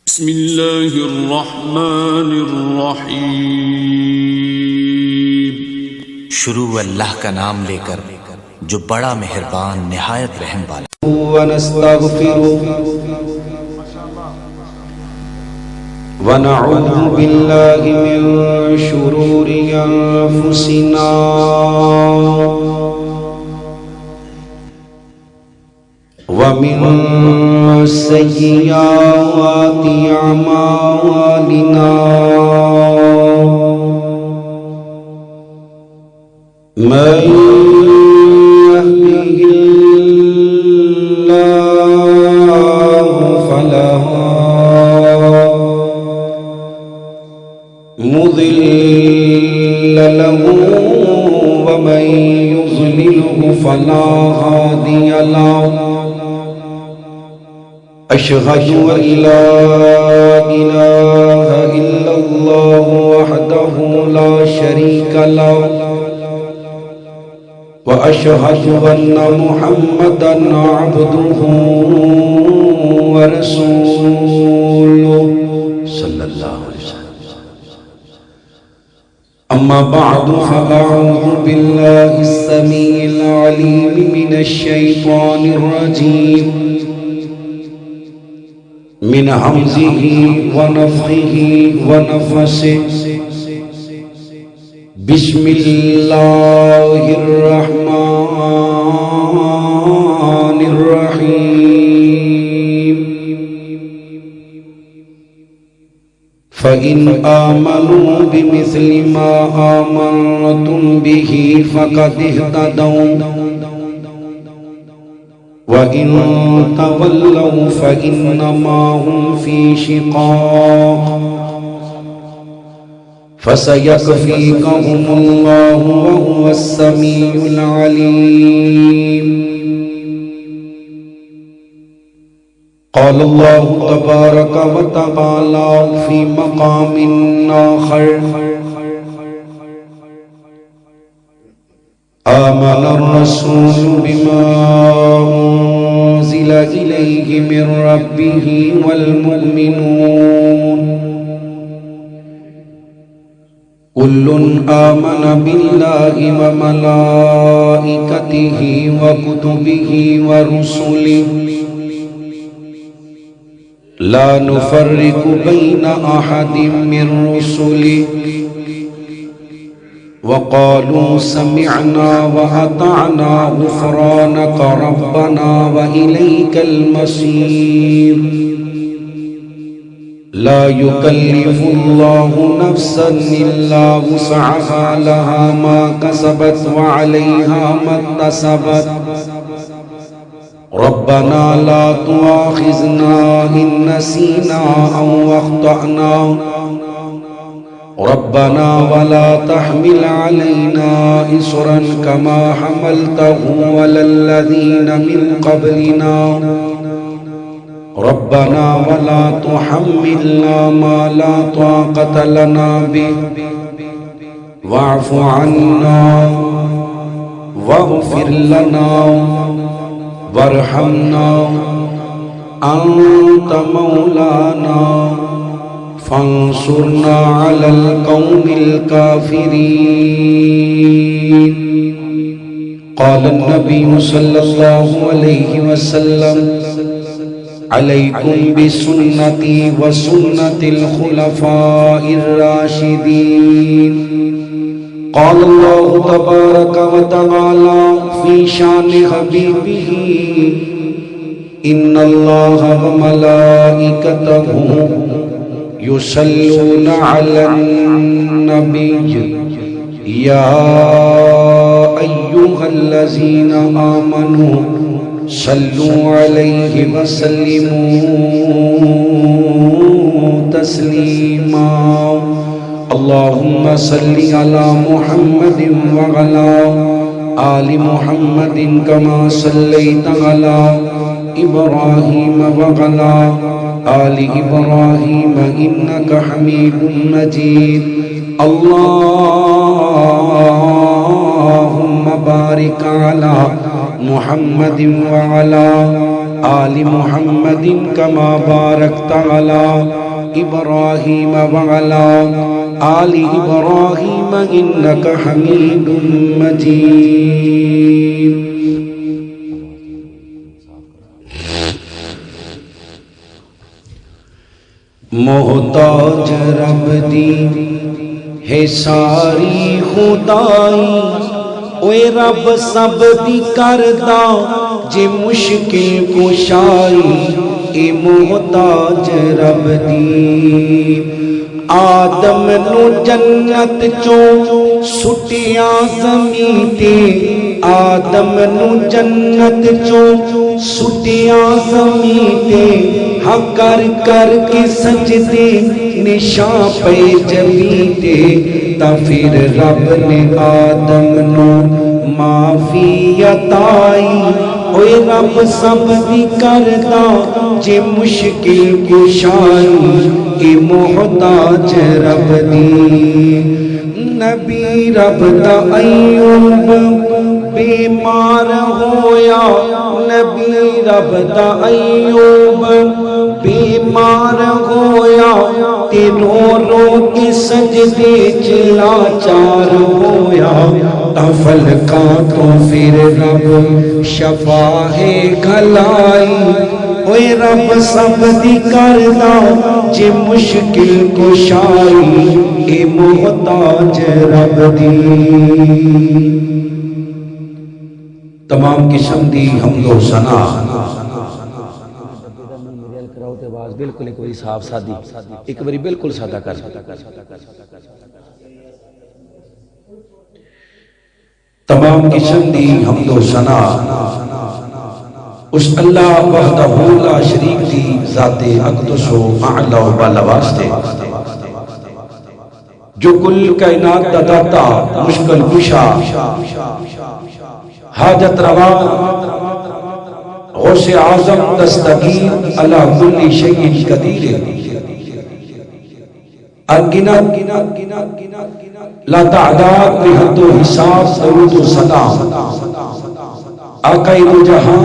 بسم اللہ الرحمن الرحیم۔ شروع اللہ کا نام لے کر جو بڑا مہربان نہایت رحم والا۔ ونستغفره ونعوذ بالله من شرور أنفسنا ومن سيئات أعمالنا من يهده الله فلا مضل له ومن يضلله فلا هادي له أشهد أن لا إله إلا الله وحده لا شريك له وأشهد أن محمدًا عبده ورسوله صلى الله عليه وسلم۔ أما بعد فأعوذ بالله السميع العليم من الشيطان الرجيم من همزه ونفخه ونفسه بسم الله الرحمن الرحيم۔ فإن آمنوا بمثل ما آمنتم به فقد اهتدوا وَإِن تَوَلَّوْا فَإِنَّمَا هُمْ فِي شِقَاقٍ فَسَيَكْفِيكَهُمُ اللَّهُ وَهُوَ السَّمِيعُ الْعَلِيمُ۔ قال الله تبارك وتعالى في مقام آخر: آمن الرسول بما أنزل إليه من ربه والمؤمنون كل آمن بالله وملائكته وكتبه ورسله لا نفرق بين أحد من رسله وقالوا سمعنا وأطعنا غفرانك ربنا وإليك المصير۔ لا يكلف الله نفسا إلا وسعها لها ما كسبت وعليها ما اكتسبت ربنا لا تؤاخذنا إن نسينا أو أخطأنا ربنا ولا تحمل علينا إصرا كما حملته على الذين من قبلنا ربنا ولا تحملنا ما لا طاقة لنا به واعف عنا واغفر لنا وارحمنا أنت مولانا فانصرنا على القوم الكافرين۔ قال النبي صلى الله عليه وسلم: عليكم بسنتي وسنة الخلفاء الراشدين۔ قال الله تبارك وتعالى في شان حبيبه: إن الله وملائكته يصلون على النبي يا أيها الذين آمنوا صلوا عليه وسلموا تسليما۔ اللهم صل على محمد وعلى آل محمد كما صليت على إبراهيم وعلى آل إبراهيم إنك حميد مجيد۔ اللهم بارك على محمد وعلى آل محمد كما باركت على إبراهيم وعلى آل إبراهيم إنك حميد مجيد. محتاج رب دی ہے ساری خدائی، اوے رب سب دی کردا جے مشکل کشائی، اے محتاج رب دی. آدم نو جنت چوں سٹیا زمین تے، آدم نو جنت چوں سٹیا زمین تے، ہاں کر کر کے سجدے نشاں پہ جبیں تے، تا پھر رب نے آدم نو معافی عطائی، اوے رب سب دی کردا جے مشکل کشائی، اے محتاج رب دی. نبی رب دا ایوب بیمار ہویا، نبی رب دا ایوب بیمار ہویا، تے رو رو کے سجدے چلا چار ہویا، تا فلکاں تو پھر رب شفا ہے گھلائی، اوے رب سب دی کردا جے مشکل کشائی، اے محتاج رب دی. تمام قسم دی حمد و ثنا بالکل ایک باری صاف سادی، ایک باری بالکل سادہ کر. تمام قسم دی حمد و ثنا اس اللہ وحدہ لا شریک دی ذات اقدس و اعلی و بالا واسطے، جو کل کائنات دا داتا، مشکل کشا، حاجت روا، غوث اعظم دستگیر، علی کل شیء قدیر، انگنت لا تعداد بے حد و حساب، درود و سلام آقا دو جہاں،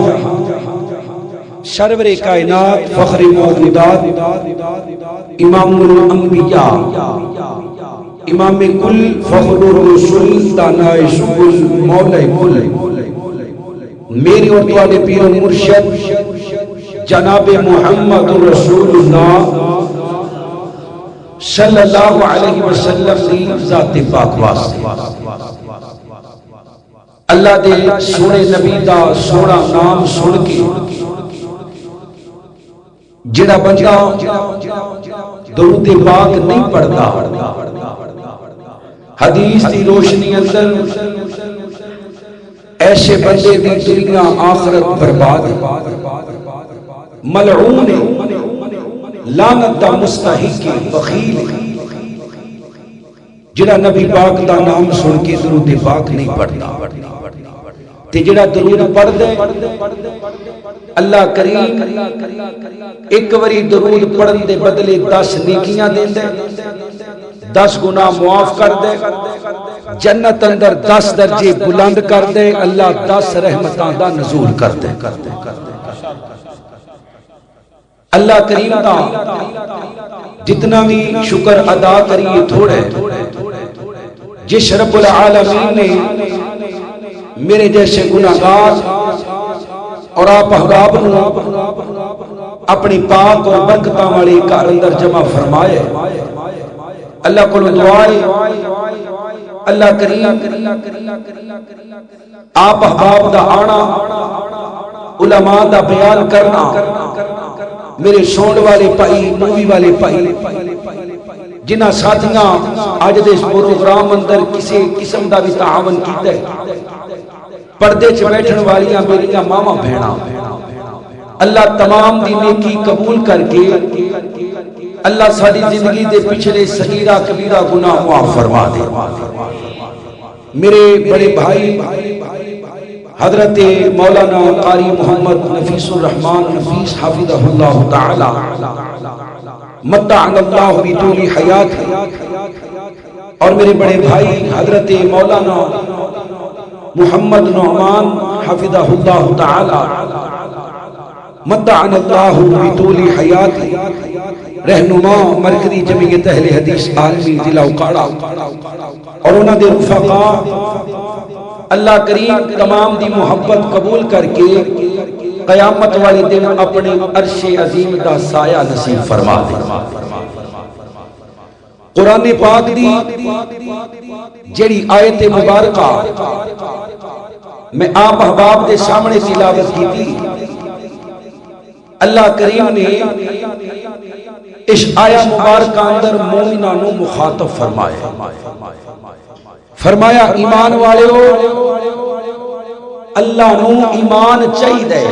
سرور کائنات، فخر موجودات، امام الانبیاء، امام کل، فخر الرسول، دانائے سبل، مولا کل، میری اور تمہارے پیر و مرشد جناب محمد رسول اللہ صلی اللہ علیہ وسلم دی ذات پاک واسطے، اللہ دے سونے نبی دا سونا نام سن کے جڑا بندہ درود پاک نہیں پڑھتا، حدیث دی روشنی اندر ایسے بندے دی دنیا آخرت برباد، ملعون، لعنت دا مستحق، بخیل، جڑا نبی پاک دا نام سن کے درود پاک نہیں پڑھتا، تے جڑا درود پڑھ دے اللہ کریم ایک وری درود پڑھن دے بدلے 10 نیکیاں دے دے، 10 گناہ معاف کر دے، جنت اندر 10 درجے بلند کر دے، اللہ 10 رحمتاں دا نزول کر دے. اللہ کریم دا جتنا بھی شکر ادا کریے تھوڑے، جس رب العالمین نے میرے جیسے گناہگار اور آپ احباب اپنی پاک اور برکتاں والے گھر اندر جمع فرمائے، اللہ کو دعائے اللہ کریم آپ احباب دا آنا، علماء دا بیان کرنا، میرے سون والے پائی، مووی والے پائی، جنہ ساتھیاں آج دے اس پروگرام اندر کسی قسم دا بھی تعاون کیتا ہے، پردے چ بیٹھن والیاں میریاں ماما بہنا، اللہ تمام دی نیکی قبول کر کے اللہ ساری زندگی دے پچھلے صغیرہ کبیرہ گناہ معاف فرما دے. میرے بڑے بھائی حضرت مولانا قاری محمد نفیس الرحمن نفیس حافظہ اللہ تعالی متعنا اللہ بطول حیات، اور میرے بڑے بھائی حضرت مولانا محمد نعمان حافظہ اللہ تعالی متعنا اللہ بطول حیات رہنما مرکزی جمعیت اہل حدیث عالمی ضلع اکاڑا اور انہوں نے رفقا اللہ کریم تمام دی محبت قبول کر کے قیامت والے دن اپنے عرش عظیم دا سایہ نصیب فرما دے. قرآن پاک دی جڑی آیت مبارکہ میں آپ احباب دے سامنے تلاوت کی تھی، اللہ کریم نے اس آیہ مبارکہ اندر مومنانوں مخاطب فرمایا ایمان والے ہو، اللہ نو ایمان چاہیے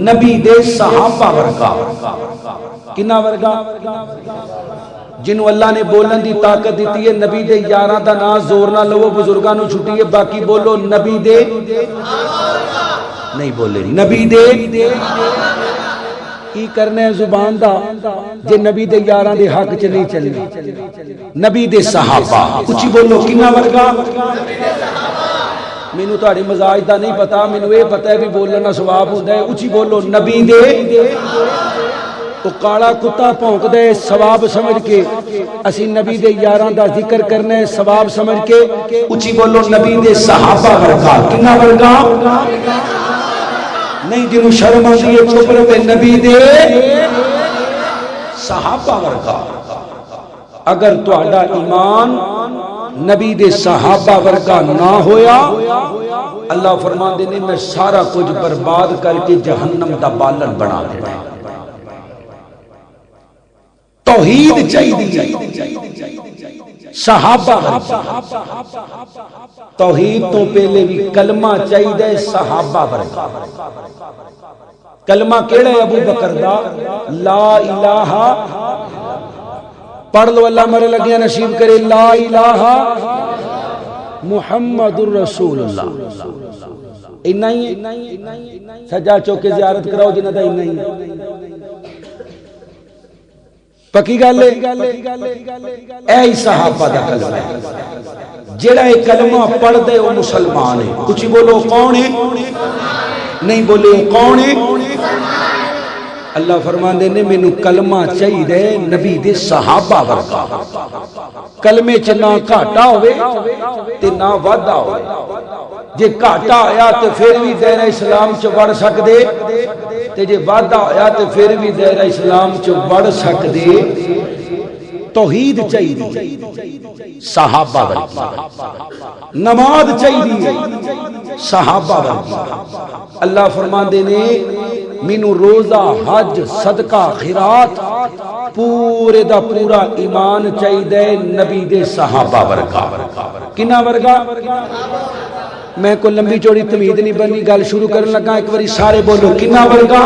نبی دے صحابہ ورگا. کنا ورگا؟ جنہوں اللہ نے بولن دی طاقت دیتی ہے. نبی دے یاراں دا نا زور نہ لو، بزرگاں نو چھٹی ہے، باقی بولو نبی دے نہیں بولے نبی دے کی کرنا ہے زبان دا جے نبی دے یاراں دے حق چ نہیں چلنا. نبی دے صحابہ اچھی بولو کنا ورگا؟ مینوں تہاڈے مزاج دا نہیں پتا، مینوں یہ پتا ہے بھی بولنا ثواب ہوندا ہے. اچھی بولو نبی دے. تو کالا کتا پھونک دے ثواب سمجھ کے اسی نبی دے یاراں دا ذکر کرنا ہے ثواب سمجھ کے. اچھی بولو نبی دے صحابہ ورگا. کنا ورگا؟ نہیں جنہوں شرم آتی ہے چپ رہے. نبی دے صحابہ ورگا. اگر تہاڈا ایمان نبی دے صحابہ ورگا نہ ہویا، اللہ فرماندے نے میں سارا کچھ برباد کر کے جہنم دا بالن بنا دینا. توحید چاہیے صحابہ ورگا. توحید تو پہلے بھی کلمہ چاہیے صحابہ ورگا. کلمہ کیڑا ہے ابو بکر دا؟ لا الہ. پڑھ لو اللہ مرے لگیا نصیب کرے. لا الہ محمد الرسول اللہ. اینا ہی سجا چوکے زیارت کراؤ جنہ دا اینا ہی پکی گل ہے. اے صحابہ دا کلمہ ہے. جڑا اے کلمہ پڑھ دے وہ مسلمان ہے. کچھ بولو کون ہے؟ نہیں بولے کون ہے؟ اللہ فرماندے نے مینوں کلمہ چاہیے نبی دے صحابہ ورگا. کلمے چ نہ گھاٹا ہوئے تے نہ وادا ہوئے. جے گھاٹا آیا تے پھر بھی دائرہ اسلام چ وڑ سکدے تے جے وادا آیا تے پھر بھی دائرہ اسلام چ وڑ سکدے. توحید چاہیے صحابہ ورگا. نماز چاہیے صحابہ ورگا. اللہ فرماندے نے مینوں روزہ حج صدقہ خیرات پورے دا پورا ایمان چاہیے نبی دے صحابہ ورگا. کنا ورگا؟ میں کو لمبی چوڑی تمہید نہیں بنی، گل شروع کرنے لگا. ایک باری سارے بولو کنا ورگا؟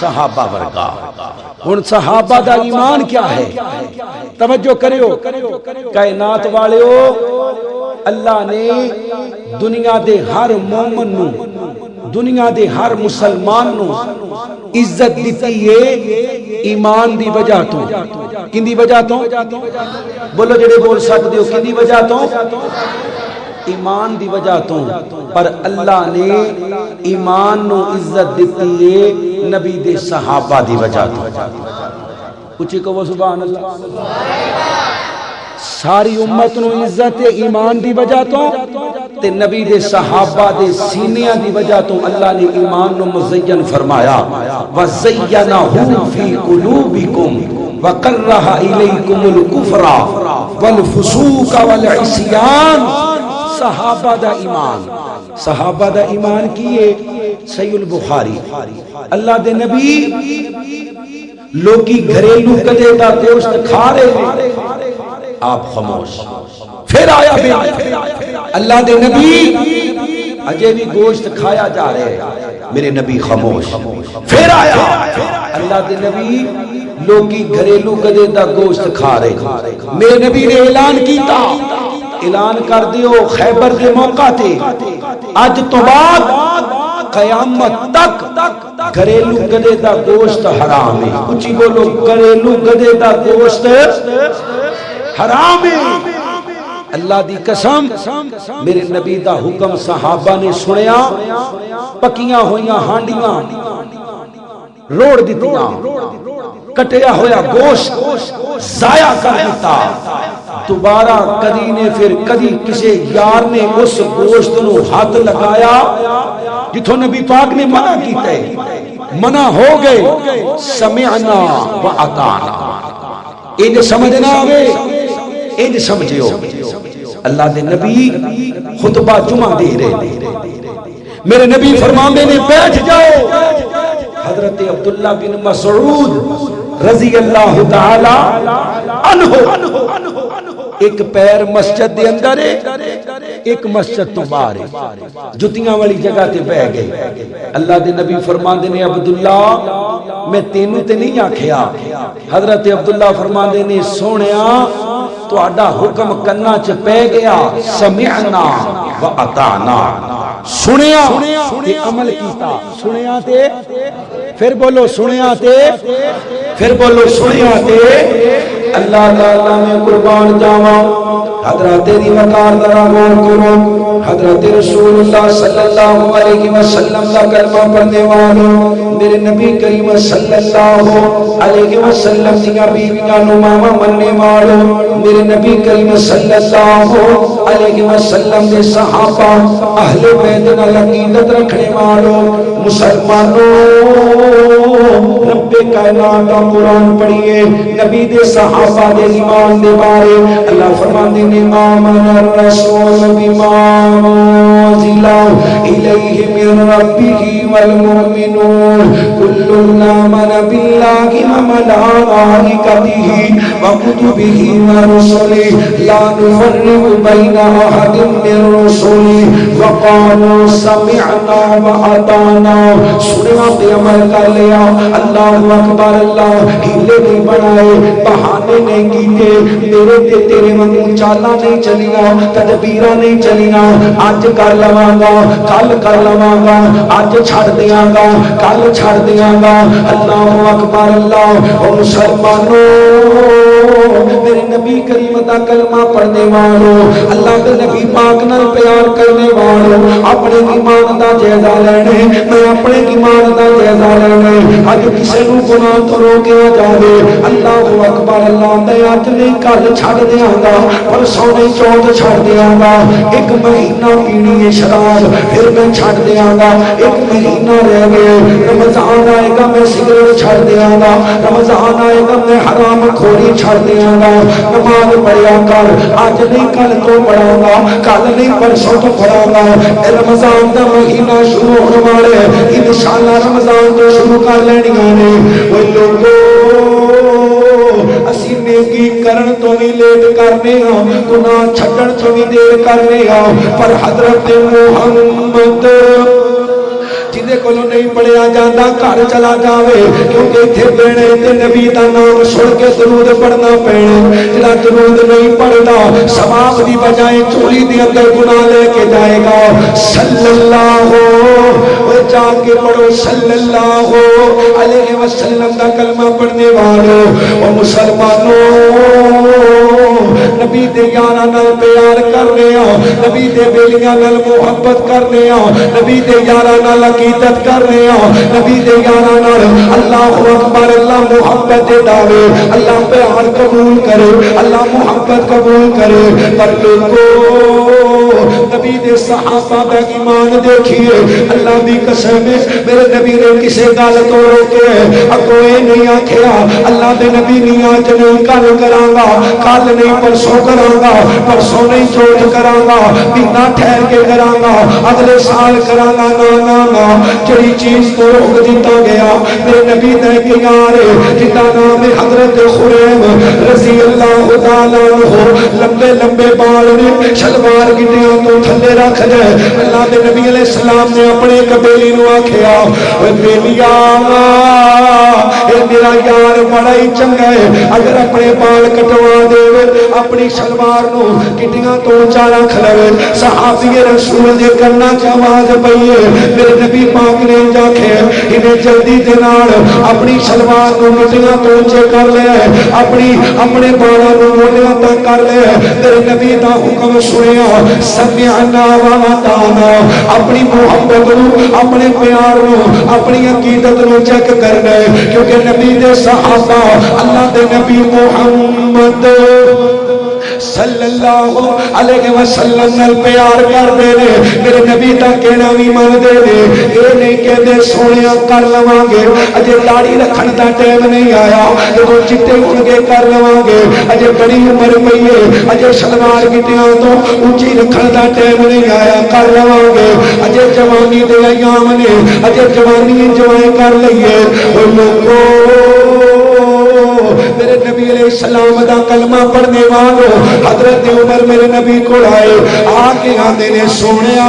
صحابہ ورگا. ہن صحابہ دا ایمان کیا ہے؟ توجہ کریو. کائنات والےو اللہ نے دنیا دے ہر مومن نو، دنیا دے ہر مسلمان نو عزت دیتی ہے ایمان دی وجہ تو. کن دی وجہ تو؟ بولو جڑے بول سکتے ہو. کن دی وجہ تو؟ ایمان دی وجہ تو. پر اللہ نے ایمان نو عزت دیتی ہے نبی دے صحابہ دی وجہ تو. اچھی کہو سبحان اللہ. ساری امت نو عزت ایمان دی وجہ تو تے نبی دے صحابہ دے سینیاں دی وجہ تو اللہ نے ایمان نو مزین فرمایا. وَزَيَّنَهُ فِي قُلُوبِكُمْ وَقَرَّهَ إِلَيْكُمُ الْكُفْرَ وَالْفُسُوقَ وَالْعِصْيَانَ. صحابہ دا ایمان. صحابہ دا ایمان کیے صحیح البخاری. اللہ دے نبی لوگی گھریلو کدے دا گوشت کھا رہے ہیں، آپ خاموش. پھر آیا بھی اللہ دے نبی اجے بھی گوشت کھایا جا رہے ہیں، میرے نبی خاموش. پھر آیا اللہ دے نبی لوگی گھریلو کدے دا گوشت کھا رہے ہیں. میرے نبی نے اعلان کیتا، اعلان کر دیو خیبر کے موقع تے اج تو بعد قیامت تک گھریلو گدے دا گوشت حرام ہے. اچھی بولو گھریلو گدے دا گوشت حرام ہے. اللہ دی قسم میرے نبی دا حکم صحابہ نے سنیا پکیاں ہویاں ہانڈیاں روڑ دیتیاں کٹیا ہویا گوشت ضائع کر دیتا دوبارہ کدی نے پھر کدی کسی یار نے اس گوشت نو ہاتھ لگایا جتھوں نبی پاک نے منع کیتا ہے منع ہو گئے سمعنا و اطعنا انج سمجھنا آوے انج سمجھو اللہ دے نبی خطبہ جمعہ دے رہے میرے نبی فرماندے نے بیٹھ جاؤ حضرت عبداللہ بن مسعود رضی اللہ تعالی عنہ ایک پیر مسجد دے اندر ہے ایک مسجد تو باہر ہے جتیاں والی جگہ تے بہ گئے اللہ دے نبی فرماندے نے عبداللہ میں تینوں تے نہیں آکھیا حضرت عبداللہ فرماندے نے سونیا تو آڈا حکم کرنا چ پہ گیا سمعنا و اطعنا سنیا تے عمل کیتا سنیا تے پھر بولو سنیا تے پھر بولو سنیا تے اللہ تعالی میں قربان جاواں حضرت دی وقار ذرا غور کرو حضرت رسول اللہ صلی اللہ علیہ وسلم کا کلمہ پڑھنے والوں میرے نبی کریم صلی اللہ علیہ وسلم دیا بیویاں نو ماما مننے والوں میرے نبی کریم صلی اللہ علیہ وسلم دے صحابہ اہل بیت نال عقیدت رکھنے والوں مسلمانوں رب کائنات کا قرآن پڑھیے نبی دے صحابہ دے ایمان دے بارے اللہ فرماندے نے آمن الرسول بما انزل الیہ من ربہ والمؤمنون کل آمن باللہ وملائکتہ وکتبہ ورسلہ لا نفرق بین احد من رسلہ وقالوا سمعنا واطعنا سننا تے عمل کر لیا اللہ اکبر اللہ ہیلے نہیں بنائے بہانے نہیں کیتے میرے تے تیرے وانگوں چالاں نہیں چلیاں تدبیراں نہیں چلیاں اج کر لواں گا کل کر لواں گا اج چھڑ دیاں گا کل چھڑ دیاں گا اللہ اکبر اللہ او مسلمانوں میرے نبی کریم دا کلمہ پڑھنے والوں اللہ کے نبی پاک نال پیار کرنے والوں اپنے ایمان دا جائزہ لینے میں اپنے ایمان دا جائزہ لینے اج کسے نو گناہ تو روکیا جاوے اللہ اکبر اللہ میں اج نہیں کل چھڑ دیاں گا پرسوں نہیں چوتھ چھڑ دیاں گا ایک مہینہ پینی ہے شراب پھر میں چھڑ دیاں گا ایک مہینہ رہ گئے رمضان آئے گا میں سگریٹ چھڑ دیاں گا رمضان آئے گا میں حرام خوری چھڑ دیاں گا نماز پڑھیا کر آج نہیں کل تو پڑھا گا کل نہیں پرسوں تو پڑھا گا رمضان دا مہینہ شروع ہونے والے انشاءاللہ رمضان تو شروع کر لینی آنے وہ لوگوں اسی نیکی کرن تو بھی لیٹ کرنے ہاں گناہ چھڑن تو بھی دیر کرنے ہاں پر حضرت محمد جدے کولو نہیں پڑھیا جاندہ گھر چلا جاوے کیونکہ تھے بینے تے نبی دا نام سن کے درود پڑھنا پینے جلا درود نہیں پڑھنا ثواب دی بجائے چوری دی اندر گناہ لے کے جائے گا صلی اللہ وہ جا کے پڑھو صلی اللہ علیہ وسلم دا کلمہ پڑھنے والوں اور مسلمانوں نبی دے یاراں نال پیار کرنے ہاں نبی دے بیلیاں نال محبت کرنے ہاں نبی دے یاراں نال عقیدت کرنے ہاں نبی دے یاراں نال اللہ اکبر اللہ محبت دے داوے اللہ پیار قبول کرے اللہ محبت قبول کرے پر لوگوں نبی دے صحابہ دا ایمان دیکھیے اللہ دی قسم میرے نبی نے کسے گل تو روکے کوئی نہیں آکھیا اللہ دے نبی نہیں آج نہیں کل کرانگا کل نہیں پرسوں کرانگا پرسوں نہیں چوتھ کرانگا مہینہ ٹھہر کے کرانگا اگلے سال کرانگا نا نا نا جڑی چیز تو روک دیتا گیا میرے نبی دے کے یارے جتا نام حضرت خریم رضی اللہ تعالیٰ عنہ لمبے لمبے بال نے شلوار گٹیاں تو تھلے رکھ دے اللہ دے نبی علیہ السلام نے اپنے قبیلی نو آکھیا اے بیلیا اے میرا یار بڑا ہی چنگا ہے اگر اپنے بال کٹوا دے دے اپنی شلوار نو کٹیاں تو چارا کھلوے صحابی رسول دے کرنا چ آواز پئی ہے میرے نبی پاک نے جاکھے انہیں جلدی دے نال اپنی شلوار نو کٹیاں تو چے کر لے اپنے بالاں نو موڑیاں تک کر لے میرے نبی دا حکم سنیا سمعنا واطعنا اپنی محبت نو اپنے پیار نو اپنی عقیدت نو چیک کرنا ہے کیونکہ نبی دے صحابہ اللہ دے نبی محمد صلی اللہ علیہ وسلم نال پیار کر دے نے میرے نبی دا کہنا بھی مان دے نے اے نہیں کہندے سونیا کر لواں گے اجے داڑھی رکھن دا ٹائم نہیں آیا جدوں چٹے ہون گے کر لواں گے اجے بڑی عمر پئی ہے اجے شلوار گٹیاں تو اونچی رکھن دا ٹائم نہیں آیا کر لواں گے اجے جوانی دے ایام نے اجے جوانی انجوائے کر لئیے او لوگو میرے نبی علیہ السلام دا کلمہ پڑھنے والوں حضرت عمر میرے نبی کو آئے آکے آندے نے سونیا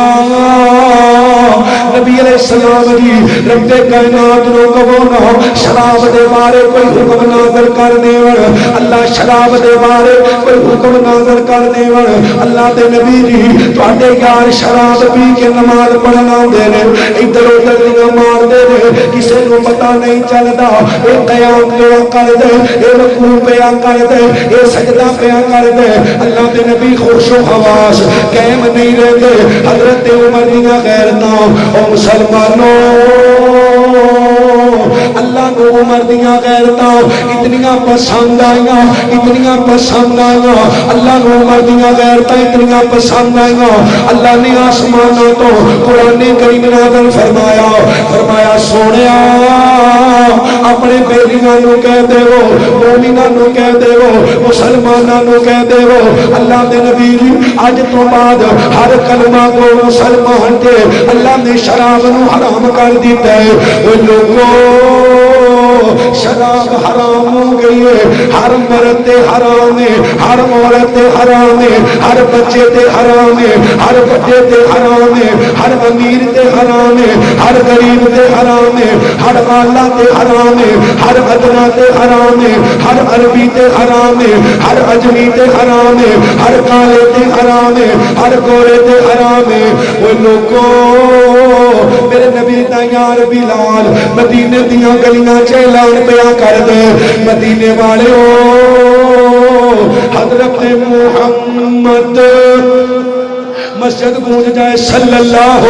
نبی علیہ السلام جی رب کائنات نو کبونا شراب دے بارے کوئی حکم نازل کر دیون اللہ شراب دے بارے کوئی حکم نازل کر دیون اللہ دے نبی جی تواڈے یار شراب پی کے نماز پڑھنا ہوندے نے ادھر ادھر دیاں مار دے نے کسے نو پتہ نہیں چلدا اے قیام پیا کر دے اے رکوع پیا کر دے اے سجدہ پیا کر دے اللہ دے نبی خوش و حواس قائم نہیں رہندے حضرت عمر دیاں غیرتاں او مسلمانوں اللہ کو عمر دیاں غیرتاں اتنیاں پسند آئیاں اللہ کو عمر دیاں غیرتاں اتنیاں پسند آئیاں اللہ نے آسمانوں تو قرآن کریم نازل فرمایا سونیا اپنے بیلیاں نو کہہ دے وہ مومناں نو کہہ دے وہ مسلماناں نو کہہ دے وہ اللہ دے نبی اج تو بعد ہر کلمہ کو مسلمان تے اللہ نے شراب نو حرام کر دیتا ہے وہ لوگوں شراب حرام ہو گئی ہے ہر مرد تے حرام ہے ہر عورت تے حرام ہے ہر بچے تے حرام ہے ہر بڑے تے حرام ہے ہر امیر تے حرام ہے ہر غریب تے حرام ہے ہر اعلیٰ تے حرام ہے ہر ادنا تے حرام ہے ہر عربی تے حرام ہے ہر اجمی تے حرام ہے ہر کالے تے حرام ہے ہر گورے تے حرام ہے وہ لوگوں میرے نبی دا یار بلال مدینے دیاں گلیاں چ اعلان پیا کر دے مدینے والے حضرت محمد مسجد گونج جائے صلی اللہ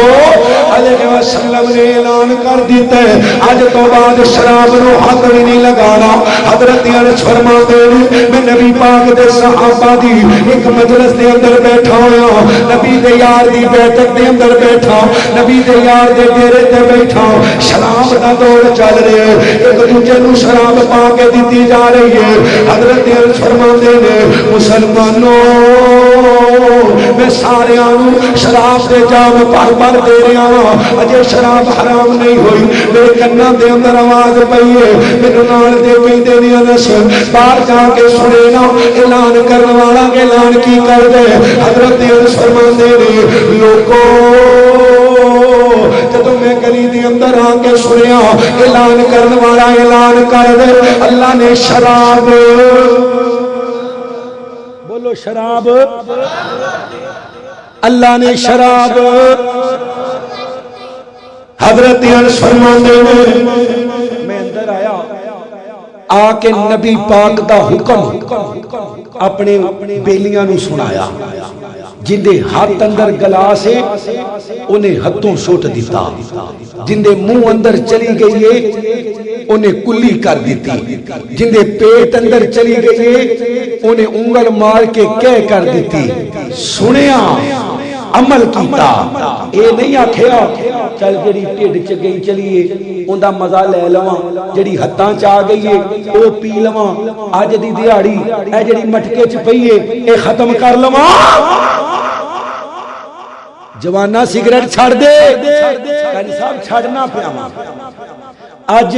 علیہ وسلم نے اعلان کر دیتا ہے آج تو بعد شراب نو ہاتھ نہیں لگانا حضرت انس فرماتے ہیں میں نبی پاک دے صحابہ دی ایک مجلس دے اندر بیٹھا ہویا نبی دے یار دی بیٹھک دے اندر بیٹھا نبی دے یار دے ڈیرے تے بیٹھا شراب دا دور چل رہے ایک دوجے نو شراب پا کے دیتی جا رہی ہے حضرت انس فرماتے ہیں مسلمانوں میں سارے شراب دے جام پر دے رہا ہوں اجے شراب حرام نہیں ہوئی میرے کنا دے اندر آواز پئی ہے میرے نال دے کہیں دے نہیں انس باہر جا کے سنے نا اعلان کرنے والا اعلان کی کر دے حضرت انس فرماندے نے لوگوں جدوں میں گلی دے اندر آ کے سنیا اعلان کرنے والا اعلان کر دے اللہ نے شراب بولو شراب اللہ نے شراب حضرت انس فرماندے نے میں اندر آیا آ کے نبی پاک دا حکم اپنے بیلیاں نو سنایا جن دے ہاتھ اندر گلاس ہے انہیں ہاتھوں سوٹ دیتا جن دے منہ اندر چلی گئی ہے انہیں کلی کر دیتی جن دے پیٹ اندر چلی گئی ہے انہیں انگل مار کے کہہ کر دیتی سنیا عمل کیتا اے نہیں آکھیا چل جڑی ٹھڈ چ گئی چلیے اوندا مزہ لے لواں جڑی ہتھاں چ آ گئی ہے او پی لواں اج دی دیہاڑی اے جڑی مٹکے چ پئی ہے اے ختم کر لواں جوانا سگریٹ چھڑ دے قاری صاحب چھڑنا پیا اج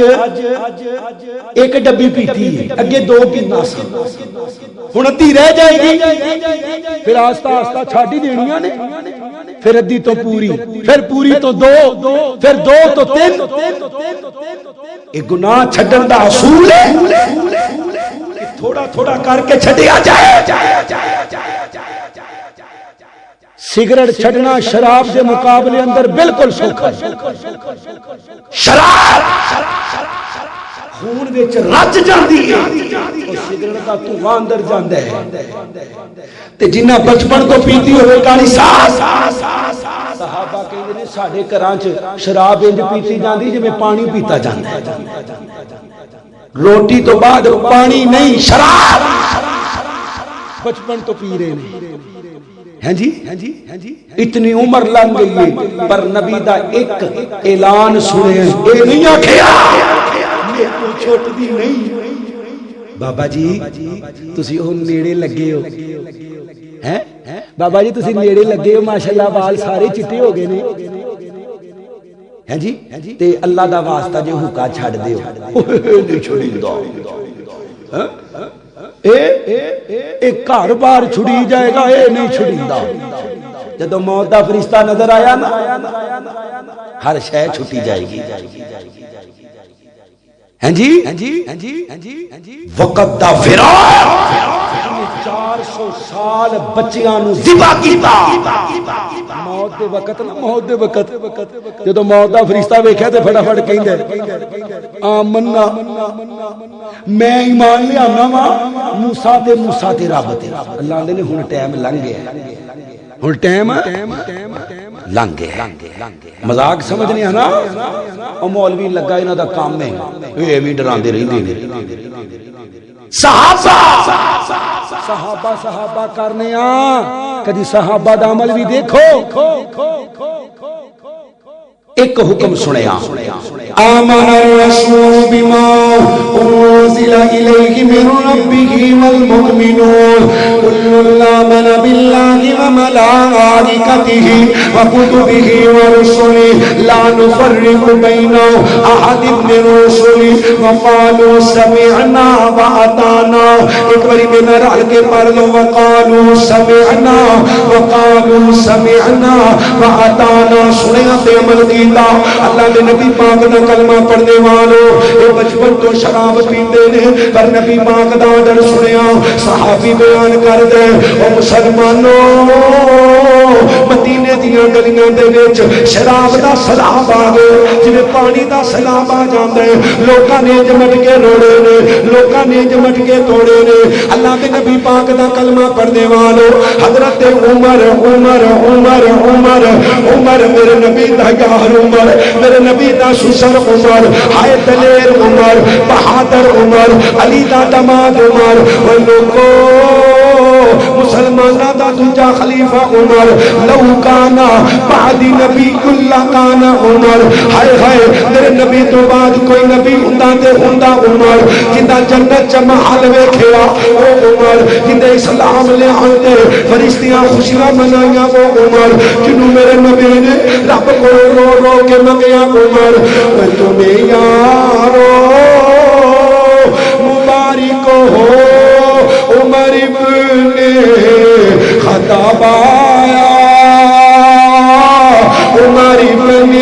ایک ڈبی پیتی ہے اگے دو پینا سی ہن ادھی رہ جائے گی پھر آہستہ آہستہ چھڈ ہی دینیاں نے پھر ادھی تو پوری پھر پوری تو دو پھر دو تو تین اے گناہ چھڈن دا اصول ہے تھوڑا کر کے چھڈیا جائے. سگریٹ چھڈنا شراب کے مقابلے اندر بالکل سوکھا. شراب خون وچ رچ جاندی ہے اور سگریٹ دا دھواں اندر جاندا ہے. تے جنہ بچپن تو پیتی ہوئے کہانی صحابہ کہندے نے ساڈے گھراں چ شراب انج پیتی جاندی جویں پانی پیتا جاندا ہے. روٹی تو بعد پانی نہیں شراب بچپن تو پی رہے ہیں. ہیں جی اتنی عمر لنگ گئی ہے پر نبی دا ایک اعلان سنے اے نہیں آکھیا یہ کوئی چھوٹی نہیں. بابا جی تسی او نیڑے لگے ہو ہیں بابا جی تسی نیڑے لگے ہو ماشاءاللہ وال سارے چٹے ہو گئے نے ہیں جی تے اللہ دا واسطہ جے حکا چھڈ دیو نہیں چھڑیندا اے گھر بار چھڑی جائے گا اے نہیں چھڑیندا. جدوں موت دا فرشتہ نظر آیا نا ہر شے چھٹی جائے گی. ہیں جی وقت دا فراق 400 سال بچیاں نو ذبح کیتا موت دے وقت نا موت دے وقت جدوں موت دا فرشتہ ویکھیا تے فٹافٹ کہندا آمنا میں ایمان لے آنا وا موسیٰ تے رب تے. اللہ نے ہن ٹائم لنگ گیا ہن ٹائم لنگ گیا. مذاق سمجھ نہیں آنا او مولوی لگا انہاں دا کام ہے اے بھی ڈراندے رہندے نے. صحابہ کرنے کدی صحابہ دا عمل بھی دیکھو. ایک حکم سنیا آمن الرسول بما انزل الیہ من ربہ والمؤمنون کل آمن باللہ وملائکتہ وکتبہ ورسلہ لا نفرق بین احد من رسلہ وقالوا سمعنا واطعنا. ایک باری میں نہ رل کے پڑھ لو وقالوا سمعنا واطعنا. سنیا تے عمل کی اللہ نے نبی پاک دا کلمہ پڑھنے والوں اے بچپن تو شراب پیندے نے پر نبی پاک دا آرڈر سنیا. صحابی بیان کر دے او مسلمانوں مدینے دیاں گلیاں دے وچ شراب دا سیلاب آ گیا جویں پانی دا سیلاب آ جاندا ہے. لوکاں نے جمٹ کے روڑے نے لوکاں نے جمٹ کے توڑے نے. اللہ دے نبی پاک دا کلمہ پڑھنے والوں حضرت عمر میرے نبی دا یار عمر میرے نبی دا سسر عمر ہائے دلیر عمر بہادر عمر علی دا دماد عمر اور لوگوں مسلمانہ دا دوجا خلیفہ عمر لو کانا بعد نبی اللہ کانا عمر. ہائے میرے نبی تو بعد کوئی نبی ہوندا تے ہوندا عمر جندا جنت چ محل ویکھیا او عمر جندے اسلام لے آندے فرشتیاں خوشیاں منائیاں وہ عمر جنوں میرے نبی نے رب کو رو کے منگیا عمر. تمہیں یارو مبارک ہو عمر ابن خطاب آیا عمر ابن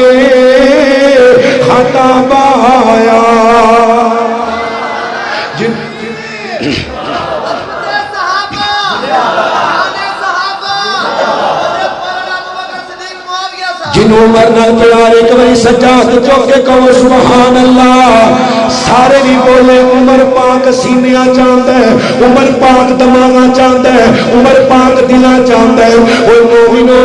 خطاب آیا. جنہوں مرنا پیار ایک باری سجاد چوکے کہو سبحان اللہ. سارے بھی بولے عمر پاک سینیاں چاہتا ہے عمر پاک دماغاں چاہتا ہے عمر پاک دلاں چاہتا ہے. اوہ مومنو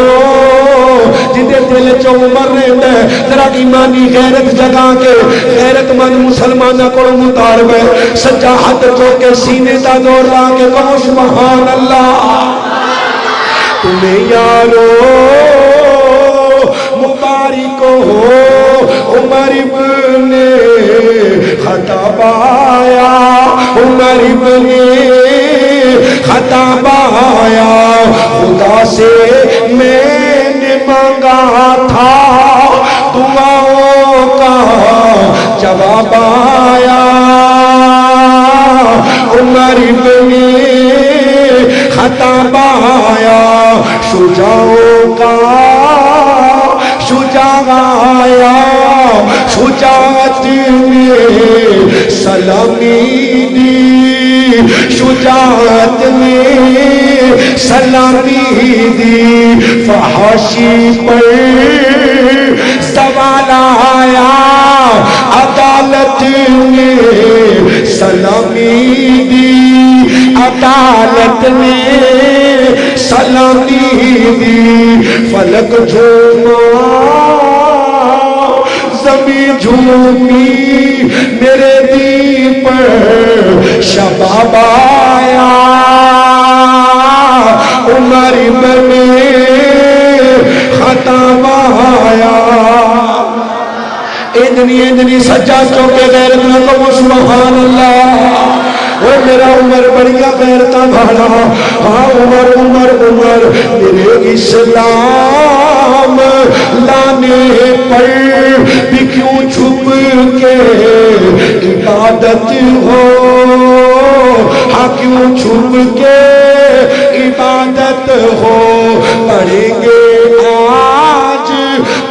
جدے دل چو عمر رہتا ہے ذرا ایمانی غیرت جگا کے غیرت مند مسلمانہ کو مطالب ہے سجا ہاتھ چوکے سینے دا دور لا کے کہو سبحان اللہ. تمہیں یارو مبارک ہو عمر ابن خطاب آیا عمر ابن خطاب آیا. خدا سے میں نے مانگا تھا دعاؤں کا جواب آیا عمر ابن خطاب آیا. شجاعوں کا شجاع آیا شجاعت میں سلامی دی شجاعت میں سلامی دی فحاشی پر سوال آیا عدالت میں سلامی دی عدالت میں سلامی دی فلک جھوما زمین جھومی میرے دین پر شباب آیا عمر ابن خطاب آیا اتنی سجا چوکے غیرت نہ کہو سبحان اللہ وہ میرا عمر بڑیا غیرتاں بھاڑا ہاں عمر میرے اسلام لانے پر بھی کیوں چھپ کے عبادت ہو ہاں کیوں چھپ کے عبادت ہو پڑھیں گے آج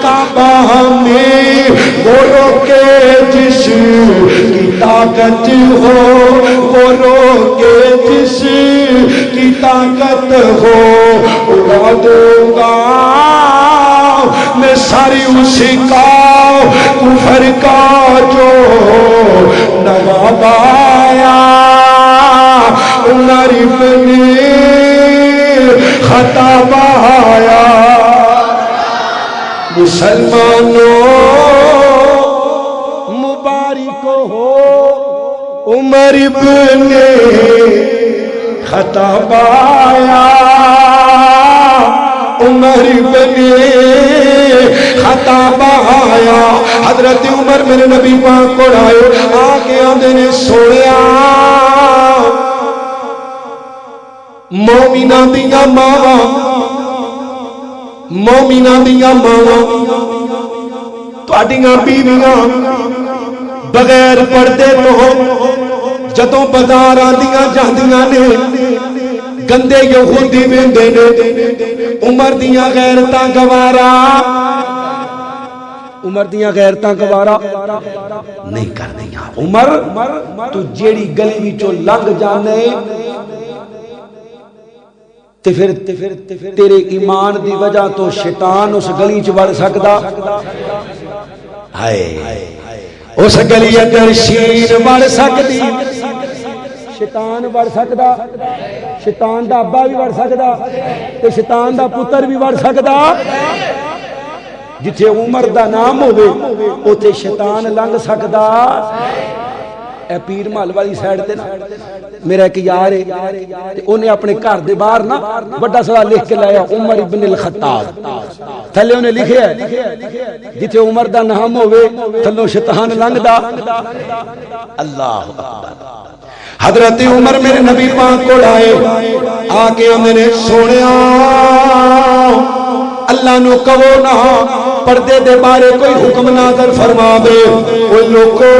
کعبہ میں وہ روکے جس کی طاقت ہو وہ روکے جس کی طاقت ہو اڑا دوں گا میں ساری اسی کا کفر کا جو نواب آیا عمر ابن خطاب آیا مسلمانوں مبارک ہو عمر ابن خطاب آیا عمر ابن خطاب آیا حضرت عمر میرے نبی پاک کو آئے آگے آدھے نے سوڑیا مومنہ دیا ماں مومنہ دیا ماں تواڈیاں بیویاں بغیر پردے تو جدوں بازار آندیاں جاندیاں نے گندے یہودی ویندے نے عمر دیاں غیرتاں گوارا عمر دیاں غیرتاں گوارا نہیں کر دیاں عمر تو جیڑی گلی وچوں لنگ جانے تے پھر تیرے ایمان دی وجہ تو شیطان اس گلی چ وڑ سکدا ہائے اس گلی اگر شین وڑ سکدی شیطان وڑ سکدا شیطان دا ابا بھی وڑ سکدا تے شیطان دا پتر بھی وڑ سکدا جتھے عمر دا نام ہوے اوتھے شیطان لنگ سکدا اے پیر محل والی سائیڈ تے نا میرا ایک یار ہے تے اونے اپنے گھر دے باہر نا بڑا سا لکھ کے لایا عمر ابن الخطاب تھلے اونے لکھیا ہے جتھے عمر دا نام ہوے تھلوں شیطان لنگدا اللہ اکبر حضرت عمر میرے نبی پاک کو آئے آکے میرے سونیا اللہ نو کہو نہ پردے دے بارے کوئی حکم نازل فرما دے کوئی لوگو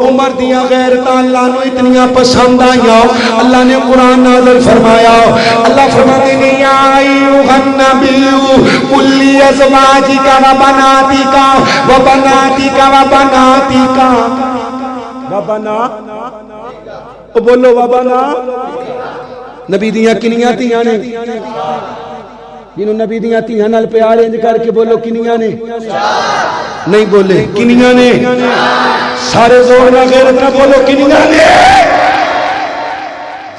عمر دیاں غیرتاں اللہ نو اتنیاں پسند آئیاں اللہ نے قرآن نازل فرمایا اللہ فرماتے ہیں یا ایھا النبی قل لازواجک و بناتک بولو وبنا نبی دیاں کنیاں تیاں نے جنہوں نبی دیاں تیاں نال پیار انج کر کے بولو کنیاں نے نہیں بولے کنیاں نے سارے زور نہ غیرت نہ بولو کنیاں نے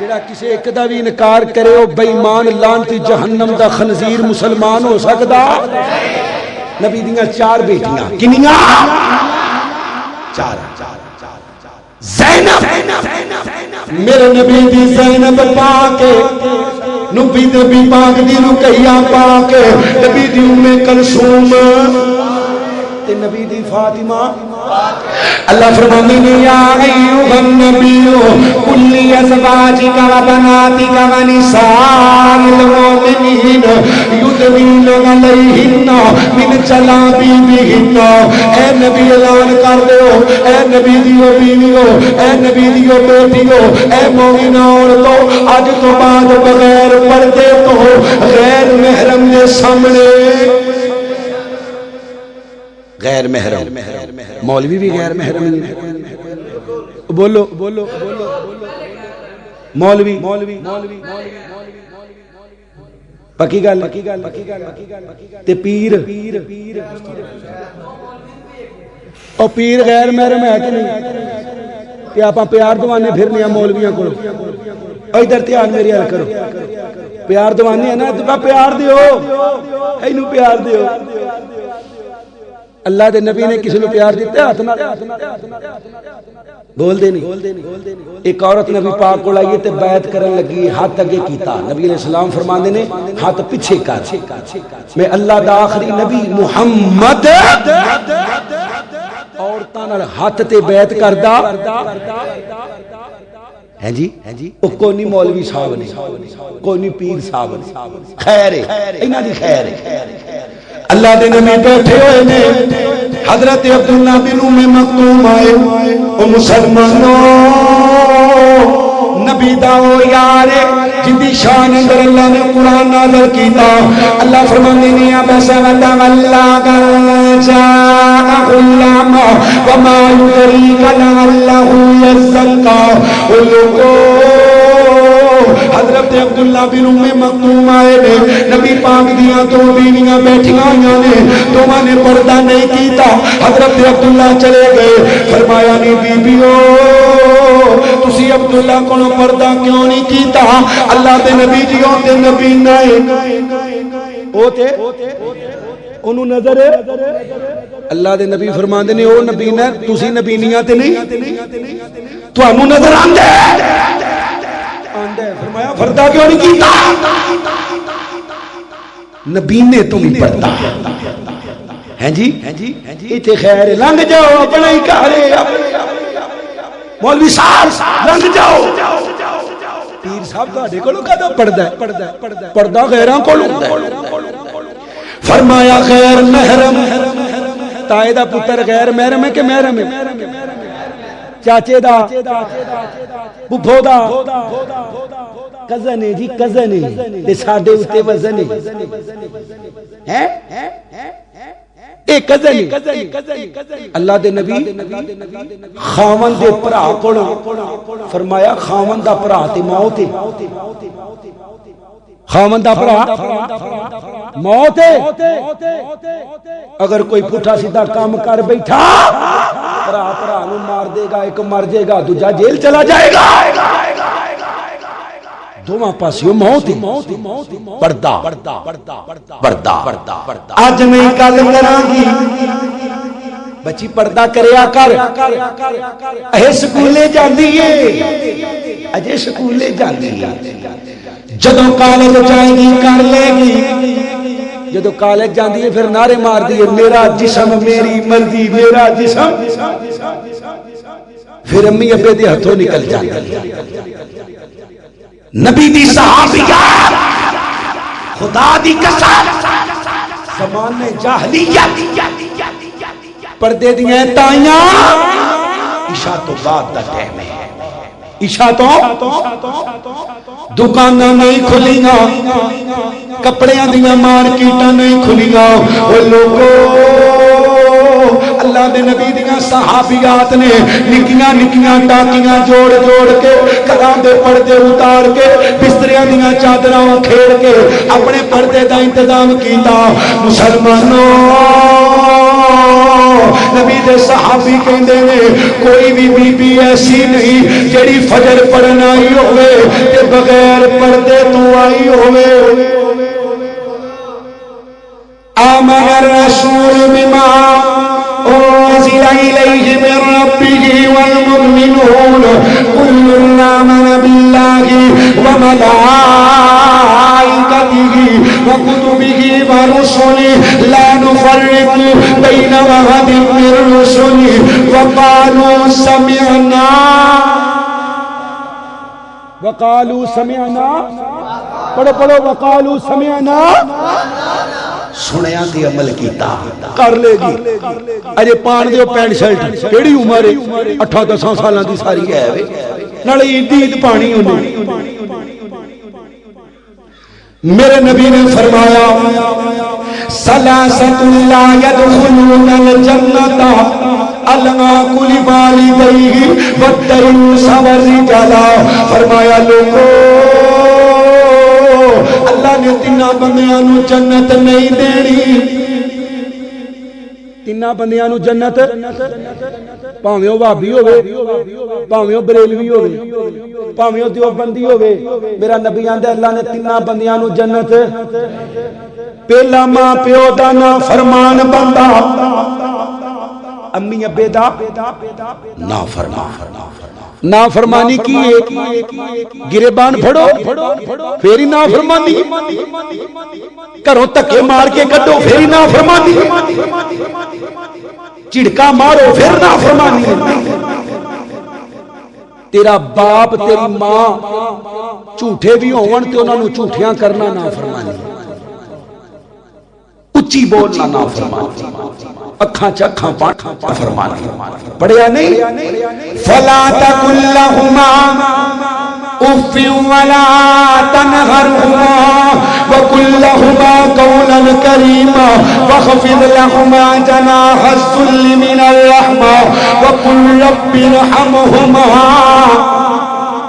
جڑا کسی ایک دا بھی انکار کرے او بے ایمان لعنتی جہنم دا خنزیر مسلمان ہو سکدا نبی دیاں چار بیٹیاں کنیاں چار زینب میرے نبی دی زینب پاک نبی پاک دی رقیہ پاک نبی دی ام کلثوم تے نبی دی فاطمہ اللہ فرماتے ہیں یا ایھا النبی قل لازواجک و بناتک و نساء المؤمنین یدنین علیہن من جلابیبہن اے نبی اعلان کر دیو اے نبی دیو بیویو اے نبی دیو بیٹیو اے مومنہ عورتوں اج تو بعد بغیر پردے تو غیر محرم کے سامنے غیر محرم مولوی بھی غیر محرم بولو مولوی پکی گل تے پیر او پیر غیر محرم ہے کہ نہیں کہ آپ پیار دوانے پھرنے ہیں مولویاں کو ادھر دھیان میری حل کرو پیار دوانے ہیں نا تو پیار دیو اینو پیار دیو اللہ دے نبی نے کسی کو پیار دیتا ہے ہاتھ نہ بول دے نہیں ایک عورت نبی پاک کو لائیے تے بیعت کرن لگی ہاتھ اگے کیتا نبی علیہ السلام فرماندے نے ہاتھ پیچھے کر میں اللہ دا آخری نبی محمد عورتاں نال ہاتھ تے بیعت کردا ہیں جی او کوئی نہیں مولوی صاحب نے کوئی نہیں پیر صاحب نے خیر ہے انہاں دی خیر ہے اللہ دے نبی بیٹھے ہوئے نے حضرت عبداللہ بن ام مکتوم آئے او مسلمانوں نبی داؤ یار جدی شان اندر اللہ نے قرآن نازل کیتا اللہ فرمانے نے ابس وتولى جاءه الأعمى وما يدريك لعله يزكى حضرت عبداللہ بن ام مکتوم آئے نے نبی پاک دیاں دو بیویاں بیٹھیاں ہوئیاں نے دوواں نے پردہ نہیں کیتا حضرت عبداللہ چلے گئے فرمایا نہیں بیبیو تسی عبداللہ کو پردہ کیوں نہیں کیتا اللہ دے نبی جی ہوتے نبی نائے ہوتے انہوں نظر ہے اللہ دے نبی فرماندے نے او نبی نہ تسی نبینیاں تے نہیں تو انہوں نظر آندے فرمایا پردہ کیوں نہیں کیتا نبی نے تو بھی پردہ ہیں جی ایتھے خیر لنگ جاؤ اپنے ہی کارے مولوی صاحب لنگ جاؤ پیر صاحب تہاڈے کولوں کدو پڑھدا ہے پردہ غیراں کولوں فرمایا غیر محرم تائے دا پتر غیر محرم ہے کہ محرم ہے چاچے دا بھپو دا کزن ہے جی کزن ہے تے ساڈے اوتے وزن ہے اے کزن اللہ دے نبی خاون دے بھرا کول فرمایا خاون دا بھرا تے موت ہے خاون دا بھرا موت ہے اگر کوئی پٹھا سیدھا کام کر بیٹھا بھرا نو مار دے گا ایک مر جائے گا دوجا جیل چلا جائے گا دوواں پاسیوں موت ہی پردہ آج میں گل کراں گی بچی پردہ کریا کر اے سکولے جاندی ہے اجے سکولے جاندی ہے جدوں کالج جائے گی کر لے گی جدوں کالج جاندی ہے پھر نعرے مار دی ہے میرا جسم میری مرضی میرا جسم پھر امی ابے دے ہتھوں نکل جاندی ہے نبی دی صحابیات خدا دی قسم زمان جاہلیت پردے دیاں تائیاں عشاء تو بعد دا ٹائم ہے عشاء تو دکاناں نہیں کھلیاں کپڑیاں دیاں مارکیٹاں نہیں کھلیاں او لوگو اللہ دے نبی دیاں صحابیات نے نکیاں نکیاں ٹاکیاں جوڑ جوڑ کے کلاں دے پردے اتار کے بستریاں دیاں چادراں کھیڑ کے اپنے پردے دا انتظام کیتا مسلمانوں نبی دے صحابی کہندے نے کوئی بھی بی بی ایسی نہیں جڑی فجر پڑھن آئی ہوئے تے بغیر پردے تو آئی ہوئے آمن الرسول بما أنزل إليه من ربه والمؤمنون كل آمن بالله وملائكته وكتبه ورسله لا نفرق بين أحد من رسله وقالوا سمعنا پڑھو وقالوا سمعنا سنیا تے عمل کیتا کر لے گی اجے پان دیو پینٹ شرٹ کیڑی عمر ہے 8-10 سالاں دی ساری ہے وے نالے عید پانی انہیں میرے نبی نے فرمایا سلاسۃ لا يدخلون الجنۃ العاق لوالدیہ والنساء والرجال، فرمایا لوگو اللہ نے تیناں بندیاں نو جنت نہیں دینی، تیناں بندیاں نو جنت پاویں او وہابی ہوے، پاویں او بریلوی ہوے، پاویں او دیوبندی ہوے، میرا نبی آندا اللہ نے تیناں بندیاں نو جنت، پہلا ماں پیو دا نافرمان بندہ، امی ابے دا نافرمان، نافرمانی کی ہے گریبان پھڑو پھر ہی نافرمانی، گھروں تکے مار کے کڈو پھر ہی نافرمانی، چڑکا مارو پھر نافرمانی، تیرا باپ تیری ماں جھوٹے بھی ہون تے انہاں نو جھوٹیاں کرنا نافرمانی، اچھی بولنا نافرمانی، اکھاں چ اکھاں پانا فرمانی، پڑھیا نہیں؟ فلا تقل لهما اف ولا تنهرهما وقل لهما قولا كريما واخفض لهما جناح الذل من الرحمة وقل رب ارحمهما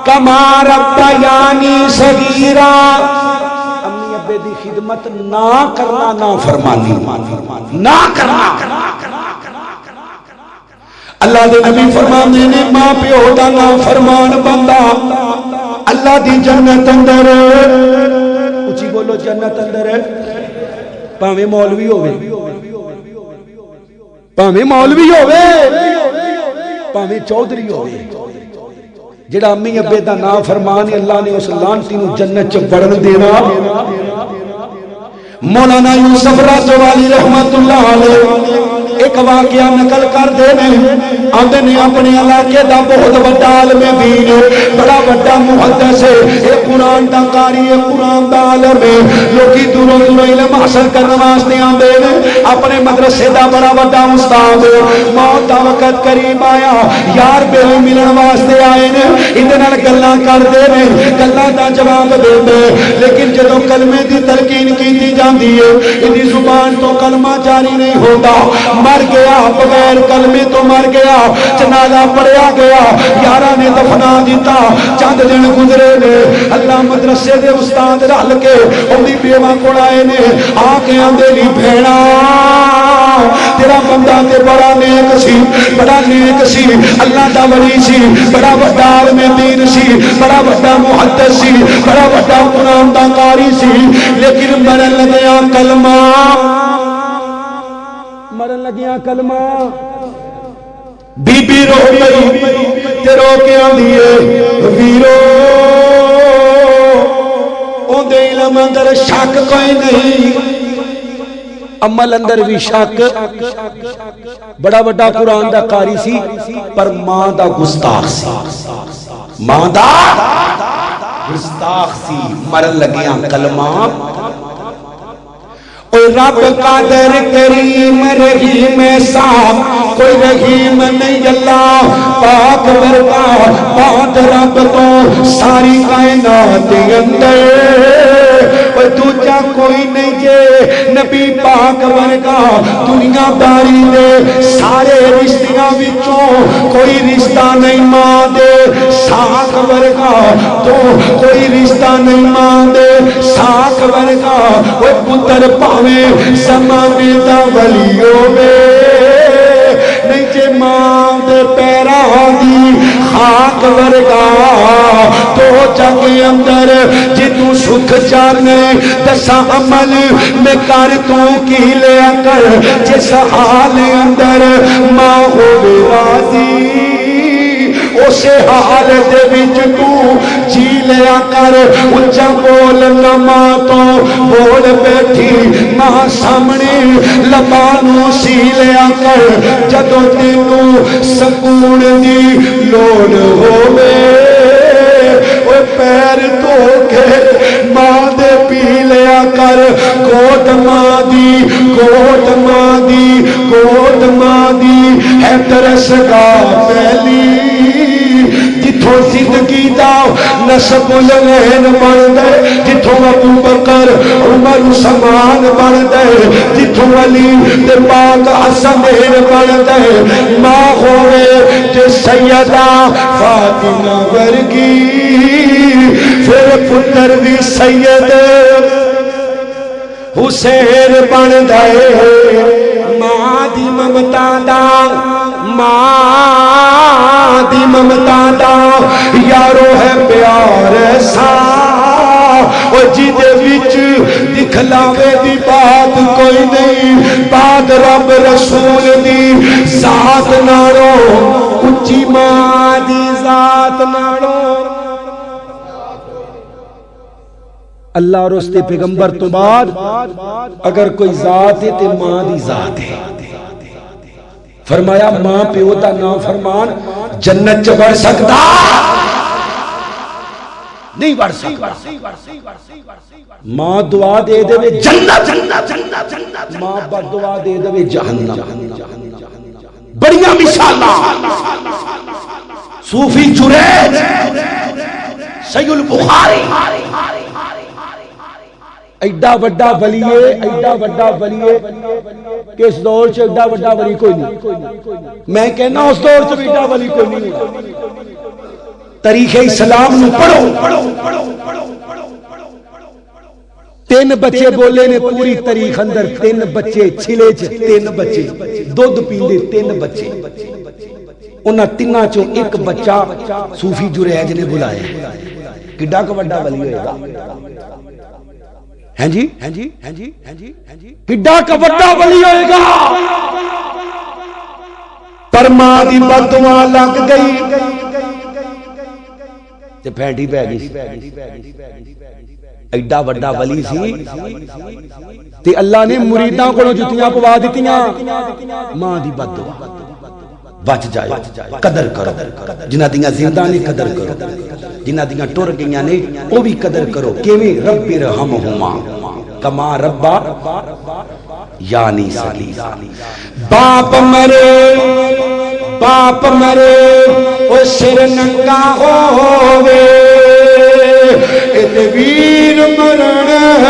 كما ربياني صغيرا، دی خدمت نہ کرنا نافرمانی، نہ کرنا۔ اللہ دے نبی فرماندے نے ماں پیو دا نافرمان بندہ اللہ دی جنت اندر، اچھی بولو جنت اندر، پاویں مولوی ہوے، پاویں مولوی ہوے، پاویں چودھری ہوے، جڑا امی ابے دا نافرمان اللہ نے اس لعنتی نو جنت چ وڑن دینا۔ مولانا یوسف راجوالی رحمت اللہ علیہ ایک واقعہ نقل کر دے آندے نے اپنے علاقے دا بہت بڑا عالم دین، بڑا بڑا محدث ہے، ایک قرآن دا قاری ہے، قرآن دا عالم ہے، لوگی دوروں دوروں علم حاصل کرنے واسطے آندے نے، اپنے مدرسے دا بڑا بڑا استاد، موت دا وقت قریب آیا، یار بے ملن واسطے آئے نے، ادھے نال گلاں کر دے نے، گلاں دا جواب دے دے، لیکن جدوں کلمے دی تلقین کیتی جاندی ہے، ادھی زبان تو کلمہ جاری نہیں ہوتا، مر گیا بغیر کلمے تو مر گیا، جنازہ پڑھیا گیا، یارہ نے دفنا دیتا، چند دن گزرے نے، اللہ مدرسے دے استاد رل کے اندھی بیوہ کوڑائے نے، آکے آندے لی بھیڑا تیرا بندہ تے بڑا نیک سی، بڑا نیک سی، اللہ دا ولی سی، بڑا بڑا عالم دین سی، بڑا بڑا محدث سی، بڑا بڑا قرآن دا قاری سی، لیکن مرن لگیا کلمہ، مرن لگیا کلمہ، بی بی رو گئی تے رو کے آندیے ویرو اون دے علم اندر شک کوئی نہیں، عمل اندر بھی شک، بڑا بڑا قرآن دا قاری سی پر ماں دا گستاخ سی، ماں دا گستاخ سی، مرن لگیا کلمہ، کوئی رب قادر کریم رحیم صاحب، کوئی رحیم نہیں اللہ پاک ورگا، پاک رب تو ساری کائنات اندر، کوئی دوجا کوئی نہیں جے نبی پاک ورگا، دنیا داری دے سارے رشتیاں وچوں کوئی رشتہ نہیں ماں دے ساکھ ورگا، تو کوئی رشتہ نہیں ماں دے ساکھ ورگا، کوئی پتر پاویں زمانے دا ولی ہووے، نہیں جے ماں دے پیراں دی خاک ورگا، تو جگ اندر جتوں سکھ جانے دسا عمل میں کر تو کی لیا کر، جس حال اندر ماں ہووے راضی اسے حال دے وچ تو جی لیا کر، اونچا بول نہ ماں تو بول بیٹھی ماں سامنے لبانوں سی لیا کر، جدوں تینوں سکون دی لوڑ ہووے، اوے پیر دھو کے ماں دے پی لیا کر، گود ماں دی گود ماں دی گود ماں دی ہے ترس گاہ پہلی، جتھوں زندگی دا نسب العین بن دے جتھوں ابو بکر عمر عثمان بن دے جتھوں علی تے پاک حسن بن دے ماں ہوئے تے سیدہ فاطمہ ورگی پھر پتر بھی سید حسین بن دے ماں دی ممتا دا ماں دی ممتا دا یارو ہے پیار ایسا اور جیدے وچ دکھلاوے دی بات کوئی نہیں بات رب رسول دی ذات نارو اچھی ماں دی ذات نارو اللہ اور اس کے پیغمبر تو بعد اگر کوئی ذات ہے تو ماں دی ذات ہے فرمایا ماں پیو دا نام فرمان جنت چ بڑھ سکتا نہیں بڑھ سکتا ماں دعا دے دے جنت ماں بد دعا دے دے جہنم بڑیاں مثالاں صوفی جریج سید البخاری ایڈا بڑا ولی ہے کہ اس دور سے ایڈا بڑا ولی کوئی نہیں میں کہنا اس دور سے ایڈا ولی کوئی نہیں تاریخ اسلام نو پڑھو تین بچے بولے نے پوری تاریخ اندر تین بچے چھلے چ تین بچے دودھ پیندے تین بچے انہاں تیناں چوں ایک بچہ صوفی جریج نے بلایا کڈا کا بڑا ولی ہوئے گا ہیں جی کڈا کا بڑا ولی ہوئے گا پر ماں دی بددعا لگ گئی تے پھینٹی پہ گئی ایڈا بڑا ولی سی تے اللہ نے مریداں کو جتیاں پوا دتیاں ماں دی بددعا بچ جائے قدر کرو جنہ دیاں زندہ نے قدر کرو جنہ دیاں ٹر گئیاں نے وہ بھی قدر کرو کیویں رب رحمہما کما ربا یعنی سلی باپ مرے او سر ننگا ہووے ویر مرن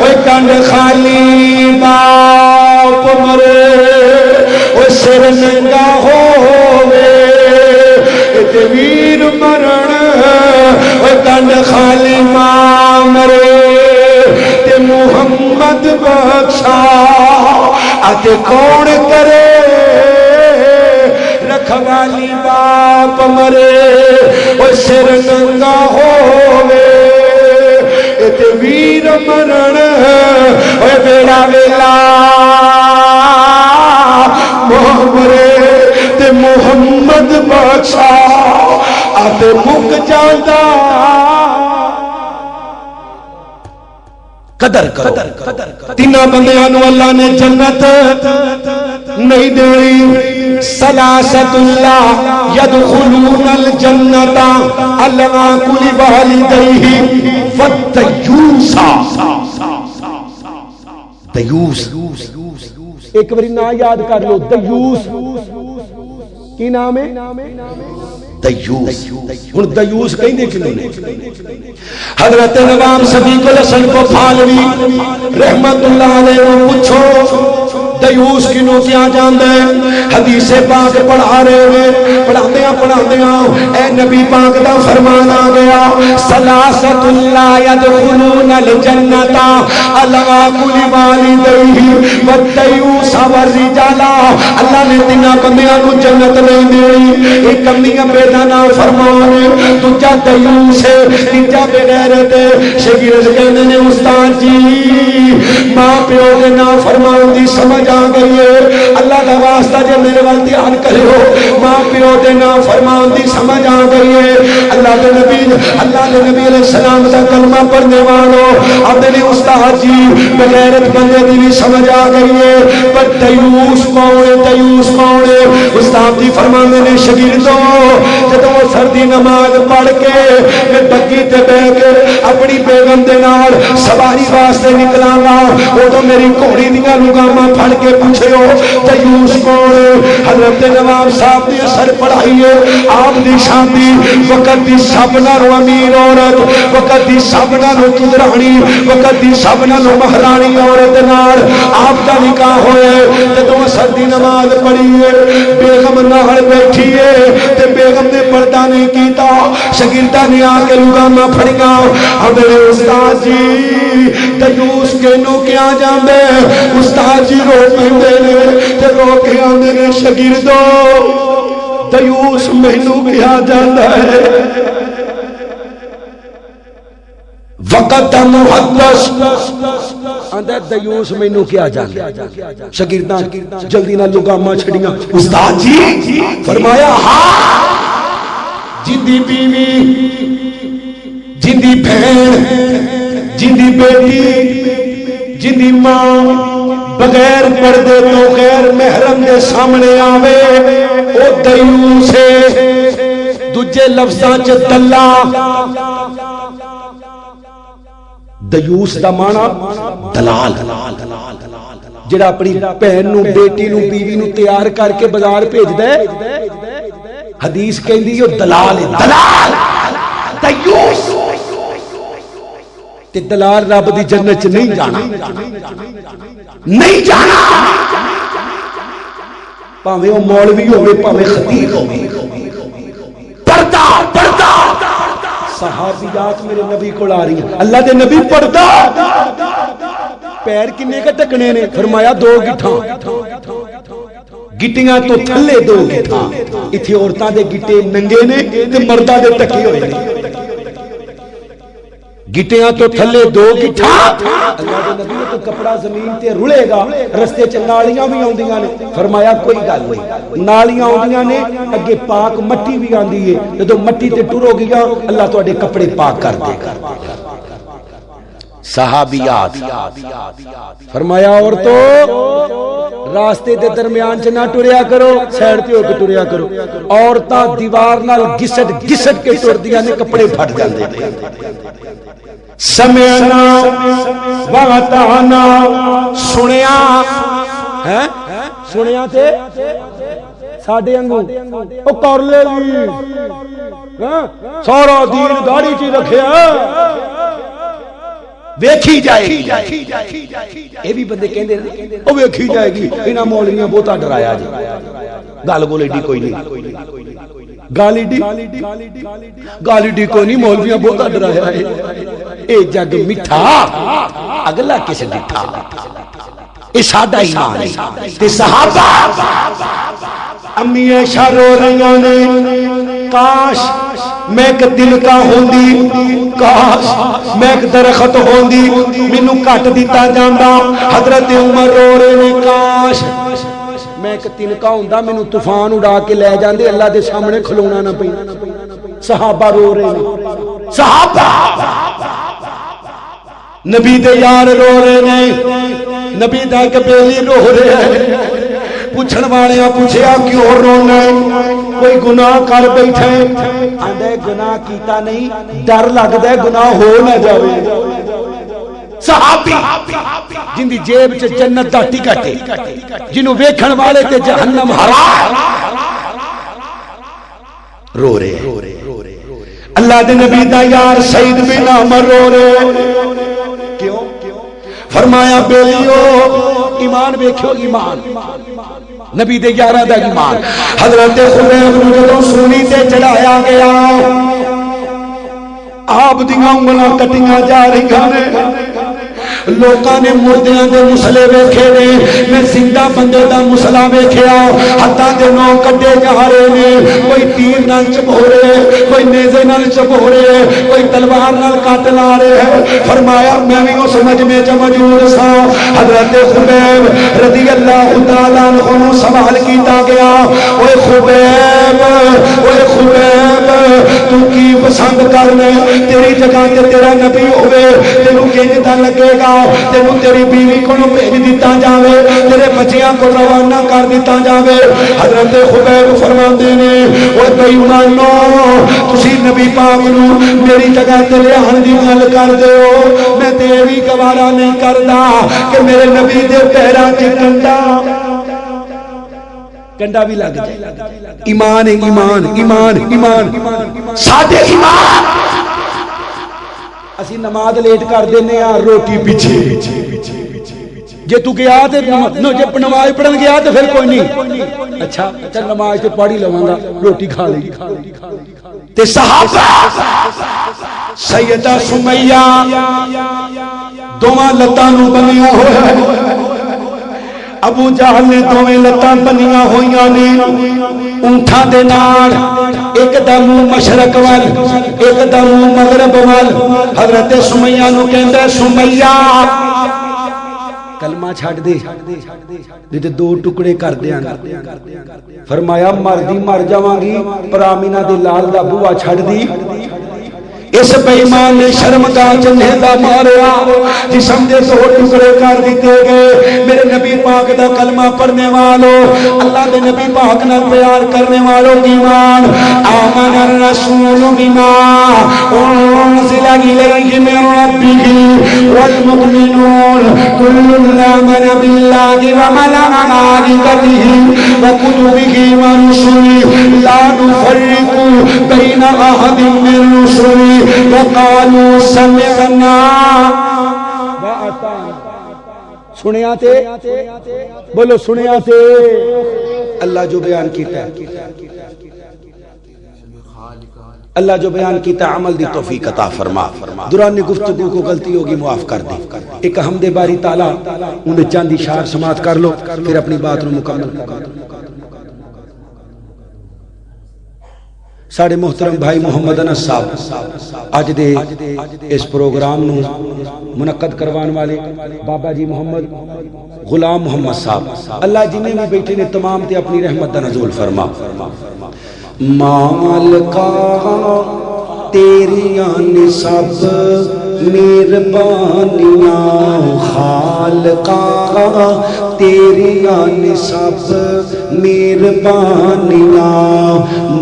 او کنڈ خالی باپ مرے او سر ننگا ہووے ویر مرن او کنڈ خالی ماں مرے تے محمد بخشا آتے کون کرے رکھوالی باپ مرے او سر ننگا ہووے تے ویر مرن او بیڑا ویلا مرے تے محمد بخشا آتے مک جاندا قدر کرو تینہ بندیانو اللہ نے جنت نہیں دینی سلاست اللہ یدخلون الجنت اللہ کلی والدیہ والدیوسا دیوس ایک بری نا یاد کر لو دیوس کی نام ہے دیوس ہن دیوس کہیں دے کنوں نے حضرت نواب صدیق الحسن کو پھالوی رحمت اللہ علیہ کو پوچھو دیوس کنوں کیا جاندے حدیث پاک پڑھا رہے ہیں پڑھا دیاں اے نبی پاک دا فرمان آ گیا سلاست اللہ یدخلون الجنت علی کل والدیہ والدیوس والرجال اللہ نے تینہ بندیاں کو جنت نہیں دینی ایک کمیاں بیدا نہ فرمان تجھا دیوس ہے تجھا بغیرت ہے شگیر کہنے نے استاد جی ماں پیو کے نا فرمان دی سمجھ آ گئی ہے اللہ کا واسطہ جب میرے وال دھیان کرو ماں پیو دے نا فرمان دی سمجھ آ گئی ہے اللہ اللہ کے نبی علیہ السلام کا کلمہ پڑھنے والوں اب میرے استاد جی بغیرت بندے دی بھی سمجھ آ گئی ہے پر دیوس کون ہے دیوس کون ہے استاد جی فرماندے نے شاگردوں جدوں سردی نماز پڑھ کے میں بگی تے بیٹھ کے اپنی بیگم دے نال سواری واسطے نکلاں گا اودوں میری گھوڑی دیاں لگاماں پھڑ کے پوچھو دیوس کون ہے حضرت نواب صاحب دی اثر پڑھائی ہے آپ دی شادی وقت دی سب نالوں امیر عورت وقت دی سب نالوں چودرانی وقت دی سب نالوں مہرانی عورت نال آپ دا نکاح ہوئے جدوں اثر دی نماز پڑھی ہے بیگم نال بیٹھی ہے تے بیگم نے پردہ نہیں کیتا شاگرداں نے آ کے لگاماں پھڑیاں میرے استاد جی دیوس کینوں کیا جاندے استاد جی رو پیندے نے تے رو کے آندے نے شاگردوں دیوس مینوں کیا جاندا ہے وقت محدث آندا دیوس مینوں کیا جاندا ہے شاگرداں جلدی نال لگاماں چھڑیاں استاد جی فرمایا ہاں جندی بیوی جندی بہن جندی بیٹی جندی ماں بغیر پردے تو غیر محرم دے سامنے آوے او دیوس ہے دوجے لفظاں چ دلہ دیوس دا معنی دلال جڑا اپنی بہن نو بیٹی نو بیوی نو تیار کر کے بازار بھیجدا ہے حدیث کہندی او دلال ہے دلال دیوس تے دلال رب دی جنت چ نہیں جانا نہیں جانا پاویں او مولوی ہوے پاویں خطیب ہوے پردہ پردہ صحابیات میرے نبی کو آ رہی ہیں اللہ دے نبی پردہ پیر کنے کا ٹکنے نے فرمایا 2 گٹھاں گٹیاں تو تھلے 2 گٹھاں ایتھے عورتاں دے گٹے ننگے نے تے مرداں دے ٹکے ہوئے نے گٹیاں تو تھلے 2 گٹھا اللہ دے نبی تو کپڑا زمین تے رلے گا رستے چ نالیاں بھی آندیاں نے فرمایا کوئی گل نہیں نالیاں آندیاں نے اگے پاک مٹی بھی آندی ہے جدوں مٹی تے ٹرو گیا اللہ تواڈے کپڑے پاک کر دے گا صحابیات فرمایا عورتوں راستے دے درمیان چ نہ ٹریا کرو سائیڈ تے ہو کے ٹریا کرو عورتاں دیوار نال گھسٹ گھسٹ کے ٹردیاں نے کپڑے پھٹ جاندے نے سمعنا واتعنا سنیا ہے سنیا تے ساڈے انگو او کر لے جی سارا دین داڑھی چ رکھیا ویکھی جائے گی اے بھی بندے کہندے نے او ویکھی جائے گی انہاں مولویاں بہتا ڈرایا جی گل گول ایڈی کوئی نہیں گالی ڈی کوئی نہیں مولویاں بہتا ڈرایا ہے اے جگ میٹھا اگلا کس ڈٹھا اے ساڈا ایمان ہے تے صحابہ امی عائشہ رو رہیاں نے کاش میں ایک دل کا ہوندی کاش میں ایک درخت ہوندی مینوں کٹ دتا جاندا حضرت عمر رو رہے نے کاش میں ایک تنکا ہوندا مینوں طوفان اڑا کے لے جاندے اللہ دے سامنے کھلونا نہ پئی صحابہ رو رہے نے صحابہ نبی دے یار رو رہے نے نبی دا کہ بیلی رو رہے ہیں پوچھن والے پوچھیا کیوں رونا ہے کوئی گناہ کر بیٹھے آندے گناہ کیتا نہیں ڈر لگدا ہے گناہ ہو نہ جاوے صحابی جن دی جیب چ جنت دا ٹکٹ ہے جنوں ویکھن والے تے جہنم حرام رو رہے اللہ دے نبی دا یار سعید بن عمر رو رہے کیوں فرمایا بیلیو ایمان ویکھو ایمان نبی دے یاراں دا ایمان حضرت خبیب نوں جدوں سونی تے چڑھایا گیا آپ دیاں انگلاں کٹیاں جا رہیاں نے لوکاں نے مردیاں دے مسلے ویکھے نے میں زندہ بندے دا مسلا ویکھیا ہتھاں دے نوں کٹے جا رہے نے کوئی تیر نال چبھورے کوئی نیزے نال چپ ہو رہے ہیں، کوئی تلوار نال کٹ لا رہے ہیں۔ فرمایا میں بھی اس مجمع چ موجود سا۔ حضرت خبیب رضی اللہ تعالیٰ عنہ نو سوال کیتا گیا، اوے خبیب تو کی پسند کرنا، تیری جگہ تے تیرا نبی ہوئے تینوں کہندا لگے گا، تینوں تیری بیوی کو بھیج دیتا جاوے، تیرے بچیاں کو روانہ کر دیتا جاوے۔ حضرت خبیب فرماندے نے اوے بے ایمانو تسی نبی پاک نو میری جگہ تے لیان دی گل کر دیو، میں تے وی گوارا نہیں کردا کہ میرے نبی دے پیراں تے کنڈا بھی لگ جائے۔ ایمان ایمان ایمان ایمان ساڈے ایمان اسی نماز لیٹ کر دینے ہاں روٹی پیچھے، جے تو گیا تے جے نماز پڑھن گیا تے پھر کوئی نہیں، اچھا چل نماز تے پڑھ ہی لواں گا، روٹی کھا لئی۔ تے صحابہ سیدہ سمیہ دوواں لتاں نوں بنیا ہویا ہے، ابو جہل نے دوویں لتاں بنیاں ہوئیاں نے اونٹھاں دے نال، ایک دا منہ مشرق وال ایک دا منہ مغرب وال۔ حضرت سمیہ نو کہندا سمیہ کلمہ چھڈ دے نہیں تے دو ٹکڑے کر دیاں گا۔ فرمایا مردی مر جاواں گی پر آمینہ دے لال دا بوا چھڈ دی۔ اس بے ایمان نے شرمگاہ چنہیدا ماریا، جسم دے دو ٹکڑے کر دیتے گئے۔ میرے نبی پاک دا کلمہ پڑھنے والوں، اللہ دے نبی پاک نال پیار کرنے والوں ایمان۔ آمن الرسول بما انزل الیہ من ربہ والمؤمنون کل آمن باللہ وملائکتہ وکتبہ ورسلہ لا نفرق بین احد من رسلہ وقالوا سمعنا وأطعنا۔ سنیا تے بولو سنیا تے اللہ جو بیان کیتا ہے، اللہ جو بیان کیتا عمل دی توفیق عطا فرما۔ دوران گفتگو کو غلطی ہوگی معاف کر دے۔ ایک حمد باری تعالیٰ انہیں چاندی شعر سماعت کر لو، پھر اپنی بات رو مکمل کر دو۔ ساڑھے محترم بھائی محمد انس صاحب آج دے اس پروگرام نو منعقد کروان والے بابا جی محمد غلام محمد صاحب، اللہ جنہیں بھی بیٹھے نے تمام تے اپنی رحمت دا نزول فرما۔ مالکا تیریاں نے سب مہربانیاں، خالقا تیریاں نے سب مہربانیاں،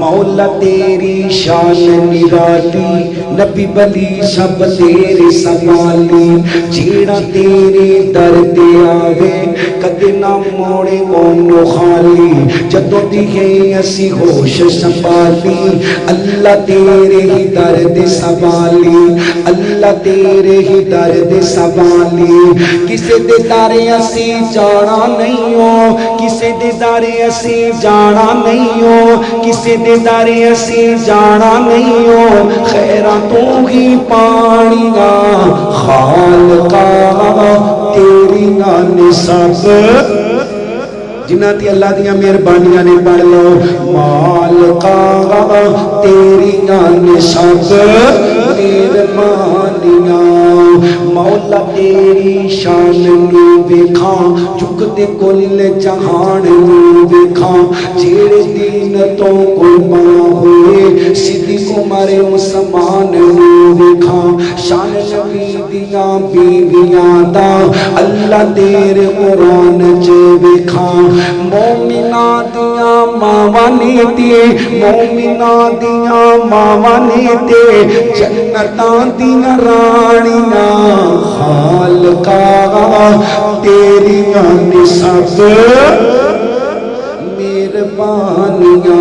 مولا تیری شان نرالی، نبی بلی سب تیرے سنبھالی، جیڑا تیرے در تے آوے کدے نہ موڑے اونوں خالی، جدوں دی ہے اسی ہوش سنبھالی، اللہ تیرے ہی در تے سنبھالی، اللہ تیرے ہی در تے سنبھالی، کسے دے در اسی جانا نہیں ہو، کسے دے در اسی جانا نہیں ہو، کسے دے در اسی جانا نہیں ہو، خیراں تو ہی پانیاں، خالقا تیری نال سب جنہ تی اللہ دیاں مہربانیاں نے پڑھ لو، مالکا تیری نال سب مہربانیاں، مولا تیری شان نو ویکھاں، چکتے کل جہان نو ویکھاں، جیڑے دین تو قربان ہوئے صدیق عمر عثمان نو ویکھاں، شان نبی دیاں بیویاں دا اللہ تیرے قرآن چ ویکھاں، مومناں دیاں ماواں نے تے، مومناں دیاں ماواں نے تے، جنتاں دیاں رانیاں، خالقا تیریاں نے سب مہربانیاں،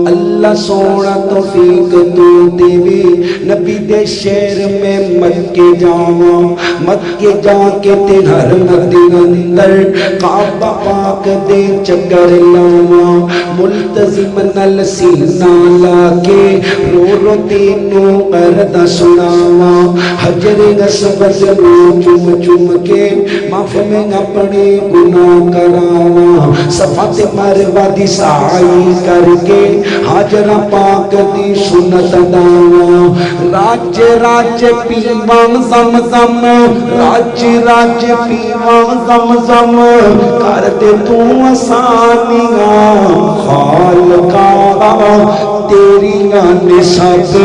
اللہ سونا توفیق تو دیوی، نبی دے شہر میں مکے جاواں، مکے جا کے تے حرم دے اندر کعبہ پاک دے چکر لاواں، ملتزم نال سینہ لا کے رو رو تینوں قردا سناواں، حجر اسود نو چوم چوم کے معاف میں اپنے گناہ کراواں، صفا تے مروا دی سعی کر کے حاجرہ پاک دی سنت داواں راج راج پیواں زمزم راج راج پیواں زمزم کر دے تو آسانیاں خالقا تیریاں نے سب